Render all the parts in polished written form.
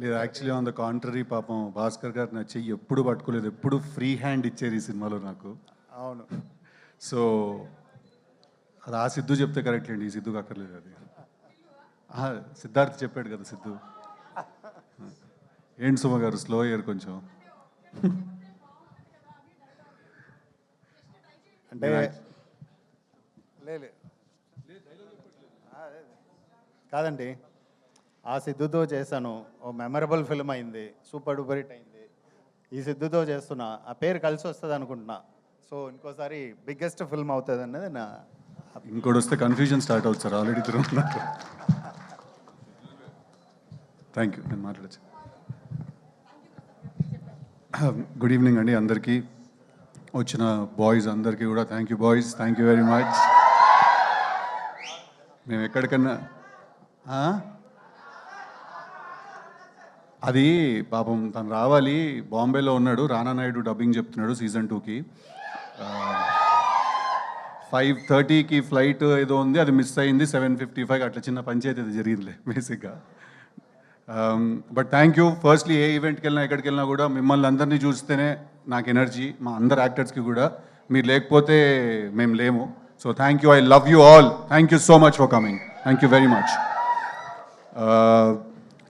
లేదు actually on the contrary పాపం భాస్కర్ గారు నా చెయ్యి ఎప్పుడు పట్టుకోలేదు, ఎప్పుడు ఫ్రీ హ్యాండ్ ఇచ్చారు ఈ సినిమాలో నాకు. అవును. సో అది ఆ సిద్ధు చెప్తే కరెక్ట్ లేండి, ఈ సిద్ధుకి అక్కర్లేదు అది. సిద్ధార్థ్ చెప్పాడు కదా సిద్ధు. ఏంటి సుమ గారు స్లో అయ్యారు కొంచెం. అంటే కాదండి, ఆ సిద్ధుతో చేశాను, ఓ మెమరబుల్ ఫిల్మ్ అయింది, సూపర్ డూపర్ హిట్ అయింది. ఈ సిద్ధుతో చేస్తున్నా, ఆ పేరు కలిసి వస్తుంది అనుకుంటున్నా. సో ఇంకోసారి బిగ్గెస్ట్ ఫిల్మ్ అవుతుంది అన్నది నా. ఇంకోటి వస్తే కన్ఫ్యూజన్ స్టార్ట్ అవుతుంది సార్, ఆల్రెడీ తిరుగుతున్నారు. థ్యాంక్ యూ, నేను మాట్లాడచ్చు. గుడ్ ఈవినింగ్ అండి అందరికీ, వచ్చిన బాయ్స్ అందరికీ కూడా thank you boys, thank you very much. మేము ఎక్కడికన్నా అది పాపం తను రావాలి, బాంబేలో ఉన్నాడు, రానా నాయుడు డబ్బింగ్ చెప్తున్నాడు సీజన్ 2కి. 5:30కి ఫ్లైట్ ఏదో ఉంది, అది మిస్ అయింది. 7:55 అట్లా చిన్న పంచాయతీ అది జరిగిందిలే బేసిక్గా. But thank you. ఫస్ట్లీ ఏ ఈవెంట్కి వెళ్ళినా ఎక్కడికి వెళ్ళినా కూడా మిమ్మల్ని అందరినీ చూస్తేనే నాకు ఎనర్జీ, మా అందరు యాక్టర్స్కి కూడా. మీరు లేకపోతే మేము లేము. So thank you, I love you all, thank you so much for coming, thank you very much.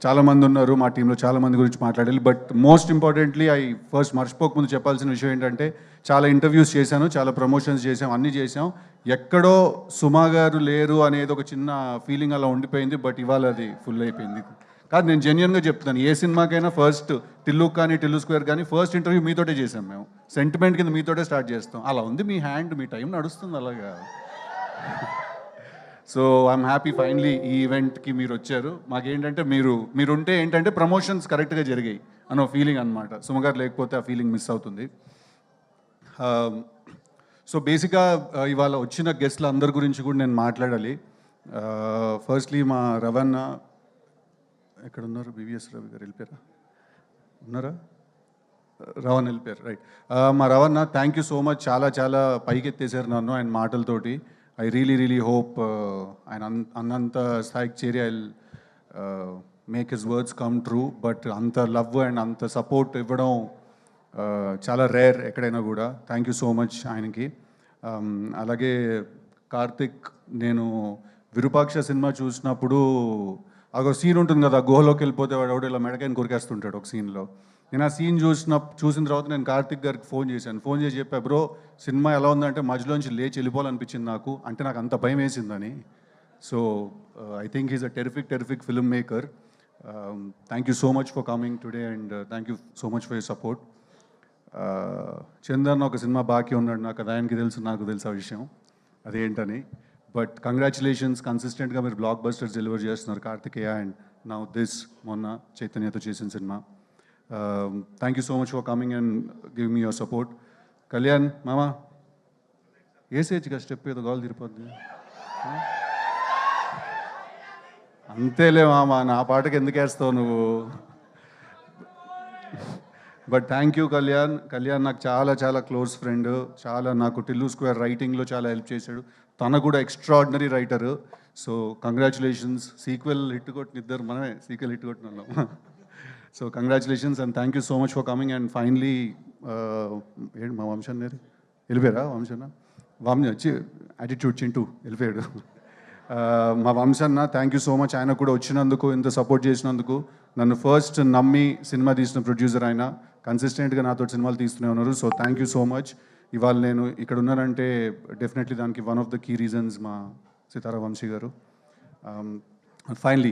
చాలామంది ఉన్నారు మా టీంలో, చాలామంది గురించి మాట్లాడాలి. But most importantly I first మర్చిపోకముందు చెప్పాల్సిన విషయం ఏంటంటే, చాలా ఇంటర్వ్యూస్ చేశాను, చాలా ప్రమోషన్స్ చేసాం, అన్నీ చేసాం. ఎక్కడో సుమా గారు లేరు అనేది ఒక చిన్న ఫీలింగ్ అలా ఉండిపోయింది. బట్ ఇవాళ అది ఫుల్ అయిపోయింది. కాదు, నేను జెన్యున్గా చెప్తాను, ఏ సినిమాకైనా ఫస్ట్ టిల్లు కానీ టిల్లు స్క్వేర్ కానీ ఫస్ట్ ఇంటర్వ్యూ మీతోటే చేసాం మేము. సెంటిమెంట్ కింద మీతోటే స్టార్ట్ చేస్తాం. అలా ఉంది మీ హ్యాండ్, మీ టైం నడుస్తుంది అలాగా. సో ఐఎమ్ హ్యాపీ ఫైనలీ ఈ ఈవెంట్కి మీరు వచ్చారు. మాకేంటంటే మీరుంటే ఏంటంటే ప్రమోషన్స్ కరెక్ట్గా జరిగాయి అన్న ఫీలింగ్ అనమాట. సుమగారు లేకపోతే ఆ ఫీలింగ్ మిస్ అవుతుంది. సో బేసిక్గా ఇవాళ వచ్చిన గెస్ట్ల అందరి గురించి కూడా నేను మాట్లాడాలి. ఫస్ట్లీ మా రవణ ఎక్కడ ఉన్నారు, బివిఎస్ రవి గారు వెళ్ళిపోయారా, ఉన్నారా? రవణ్ వెళ్ళిపోయారు, రైట్. మా రవణ థ్యాంక్ యూ సో మచ్, చాలా చాలా పైకి ఎత్తేసారు నన్ను ఆయన మాటలతోటి. ఐ రియలీ హోప్ ఆయన అన్నంత స్థాయికి చేరి I make his words come true. But అంత లవ్ అండ్ అంత సపోర్ట్ ఇవ్వడం చాలా రేర్ ఎక్కడైనా కూడా. థ్యాంక్ యూ సో మచ్ ఆయనకి. అలాగే కార్తిక్, నేను విరూపాక్ష సినిమా చూసినప్పుడు ఒక సీన్ ఉంటుంది కదా, గుహలోకి వెళ్ళిపోతే వాడు ఎవడు ఇలా మెడకాయని కొరికేస్తుంటాడు ఒక సీన్లో. నేను ఆ సీన్ చూసిన తర్వాత నేను కార్తిక్ గారికి ఫోన్ చేశాను. ఫోన్ చేసి చెప్పా, బ్రో సినిమా ఎలా ఉందంటే మధ్యలోంచి లేచి వెళ్ళిపోవాలనిపించింది నాకు, అంటే నాకు అంత భయం వేసిందని. So I think is a terrific film maker. Thank you so much for coming today and thank you so much for your support. Chandan ఒక సినిమా బాకీ ఉన్నాడు నాకు, అది ఆయనకి తెలుసు, నాకు తెలుసు ఆ విషయం అదేంటని. బట్ కంగ్రాచులేషన్స్, కన్సిస్టెంట్గా మీరు బ్లాక్ బస్టర్స్ డెలివర్ చేస్తున్నారు కార్తికేయ అండ్ నౌ దిస్ మొన్న చైతన్యతో చేసిన cinema. Thank you so much for coming and give me your support. Kalyan మామా ఏసేజ్గా స్టెప్ ఏదో గాలు తిరిపోద్ది అంతేలే మామా, నా పాటకి ఎందుకు వేస్తావు నువ్వు. బట్ థ్యాంక్ యూ కళ్యాణ్ నాకు చాలా చాలా క్లోజ్ ఫ్రెండ్, చాలా నాకు టిల్లు స్క్వేర్ రైటింగ్లో చాలా హెల్ప్ చేశాడు. తన కూడా extraordinary writer. So congratulations. Sequel hit కొట్టిన ఇద్దరు మనమే సీక్వెల్ హిట్ కొట్టిన వాళ్ళం. So congratulations and thank you so much for coming. And finally ఏంటి మా వంశన్ గారు వెళ్ళిపోయారా? వంశ వచ్చి యాటిట్యూడ్ చింటూ వెళ్ళిపోయాడు. మా వంశన్న థ్యాంక్ యూ సో మచ్, ఆయన కూడా వచ్చినందుకు, ఇంత సపోర్ట్ చేసినందుకు. నన్ను ఫస్ట్ నమ్మి సినిమా తీసిన ప్రొడ్యూసర్ ఆయన, కన్సిస్టెంట్గా నాతో సినిమాలు తీస్తూనే ఉన్నారు. So thank you so much. ఇవాళ నేను ఇక్కడ ఉన్నానంటే డెఫినెట్లీ దానికి one of the key reasons మా సితారా వంశీ గారు. ఫైనలీ